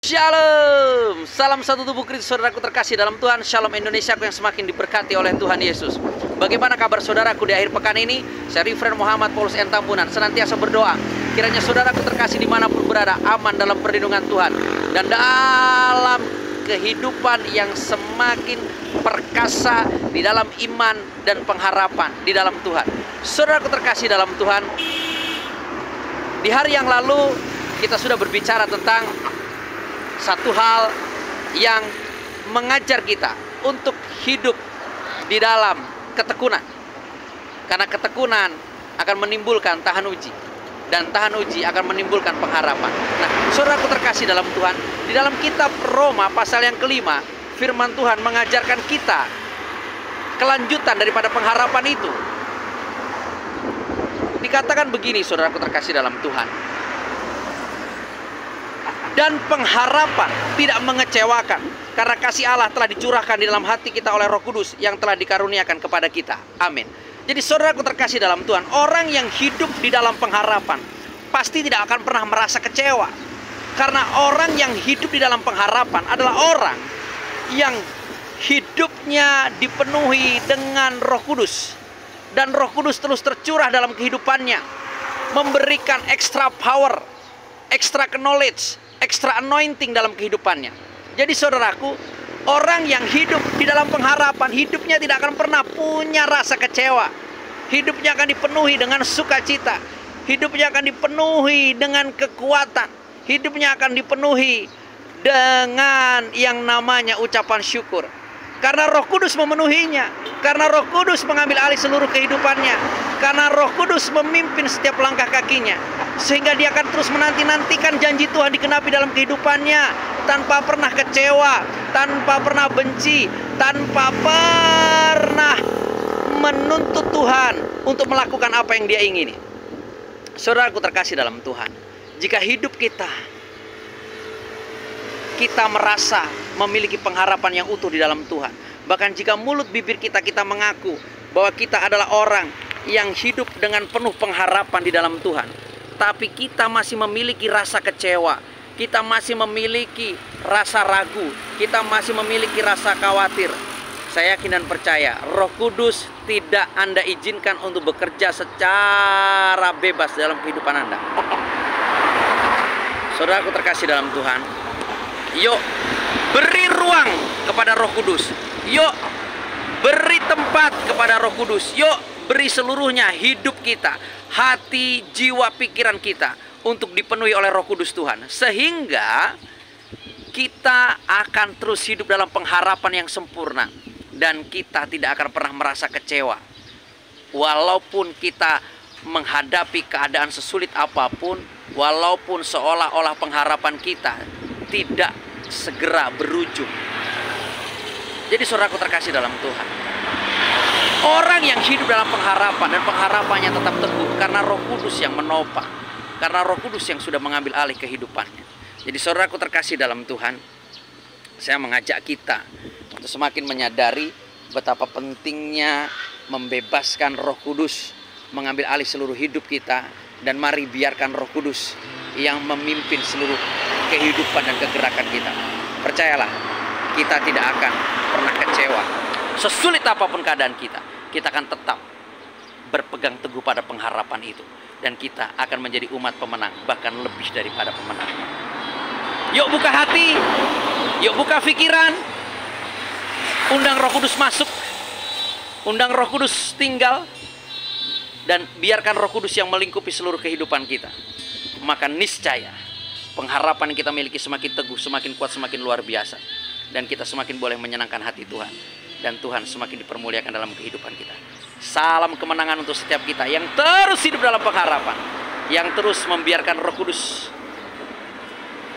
Shalom, salam satu tubuh Kristus, saudaraku terkasih dalam Tuhan. Shalom Indonesiaku yang semakin diberkati oleh Tuhan Yesus. Bagaimana kabar saudaraku di akhir pekan ini? Saya Reverend Muhammad Paulus N. Tambunan senantiasa berdoa kiranya saudaraku terkasih dimanapun berada aman dalam perlindungan Tuhan dan dalam kehidupan yang semakin perkasa di dalam iman dan pengharapan di dalam Tuhan. Saudaraku terkasih dalam Tuhan, di hari yang lalu kita sudah berbicara tentang satu hal yang mengajar kita untuk hidup di dalam ketekunan. Karena ketekunan akan menimbulkan tahan uji, dan tahan uji akan menimbulkan pengharapan. Nah, saudaraku terkasih dalam Tuhan, di dalam kitab Roma pasal yang kelima, firman Tuhan mengajarkan kita kelanjutan daripada pengharapan itu. Dikatakan begini, saudaraku terkasih dalam Tuhan, dan pengharapan tidak mengecewakan, karena kasih Allah telah dicurahkan di dalam hati kita oleh Roh Kudus yang telah dikaruniakan kepada kita. Amin. Jadi saudaraku terkasih dalam Tuhan, orang yang hidup di dalam pengharapan pasti tidak akan pernah merasa kecewa. Karena orang yang hidup di dalam pengharapan adalah orang yang hidupnya dipenuhi dengan Roh Kudus. Dan Roh Kudus terus tercurah dalam kehidupannya, memberikan extra power, extra knowledge, extra anointing dalam kehidupannya. Jadi saudaraku, orang yang hidup di dalam pengharapan, hidupnya tidak akan pernah punya rasa kecewa. Hidupnya akan dipenuhi dengan sukacita. Hidupnya akan dipenuhi dengan kekuatan. Hidupnya akan dipenuhi dengan yang namanya ucapan syukur. Karena Roh Kudus memenuhinya. Karena Roh Kudus mengambil alih seluruh kehidupannya. Karena Roh Kudus memimpin setiap langkah kakinya. Sehingga dia akan terus menanti-nantikan janji Tuhan dikenapi dalam kehidupannya, tanpa pernah kecewa, tanpa pernah benci, tanpa pernah menuntut Tuhan untuk melakukan apa yang dia ingini. Saudaraku terkasih dalam Tuhan, jika hidup kita merasa memiliki pengharapan yang utuh di dalam Tuhan, bahkan jika mulut bibir kita mengaku bahwa kita adalah orang yang hidup dengan penuh pengharapan di dalam Tuhan, tapi kita masih memiliki rasa kecewa, kita masih memiliki rasa ragu, kita masih memiliki rasa khawatir, saya yakin dan percaya Roh Kudus tidak Anda izinkan untuk bekerja secara bebas dalam kehidupan Anda. Saudaraku terkasih dalam Tuhan, yuk beri ruang kepada Roh Kudus. Yuk beri tempat kepada Roh Kudus. Yuk beri seluruhnya hidup kita, hati, jiwa, pikiran kita untuk dipenuhi oleh Roh Kudus Tuhan. Sehingga kita akan terus hidup dalam pengharapan yang sempurna. Dan kita tidak akan pernah merasa kecewa. Walaupun kita menghadapi keadaan sesulit apapun, walaupun seolah-olah pengharapan kita tidak segera berujung. Jadi saudaraku terkasih dalam Tuhan, orang yang hidup dalam pengharapan dan pengharapannya tetap teguh karena Roh Kudus yang menopang, karena Roh Kudus yang sudah mengambil alih kehidupannya. Jadi saudaraku terkasih dalam Tuhan, saya mengajak kita untuk semakin menyadari betapa pentingnya membebaskan Roh Kudus mengambil alih seluruh hidup kita. Dan mari biarkan Roh Kudus yang memimpin seluruh kehidupan dan kegerakan kita. Percayalah, kita tidak akan pernah kecewa. Sesulit apapun keadaan kita akan tetap berpegang teguh pada pengharapan itu. Dan kita akan menjadi umat pemenang, bahkan lebih daripada pemenang. Yuk buka hati, yuk buka pikiran, undang Roh Kudus masuk, undang Roh Kudus tinggal, dan biarkan Roh Kudus yang melingkupi seluruh kehidupan kita. Maka niscaya pengharapan yang kita miliki semakin teguh, semakin kuat, semakin luar biasa. Dan kita semakin boleh menyenangkan hati Tuhan. Dan Tuhan semakin dipermuliakan dalam kehidupan kita. Salam kemenangan untuk setiap kita yang terus hidup dalam pengharapan, yang terus membiarkan Roh Kudus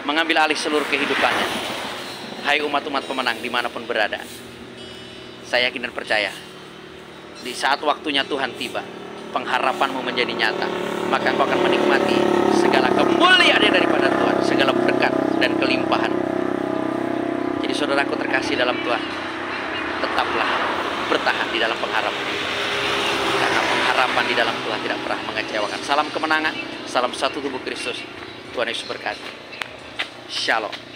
mengambil alih seluruh kehidupannya. Hai umat-umat pemenang dimanapun berada, saya yakin dan percaya di saat waktunya Tuhan tiba, pengharapanmu menjadi nyata, maka engkau akan menikmati segala kemuliaan daripada Tuhan, segala berkat dan kelimpahan. Jadi saudaraku terkasih dalam Tuhan, tetaplah bertahan di dalam pengharapan, karena pengharapan di dalam Tuhan tidak pernah mengecewakan. Salam kemenangan, salam satu tubuh Kristus. Tuhan Yesus berkati. Shalom.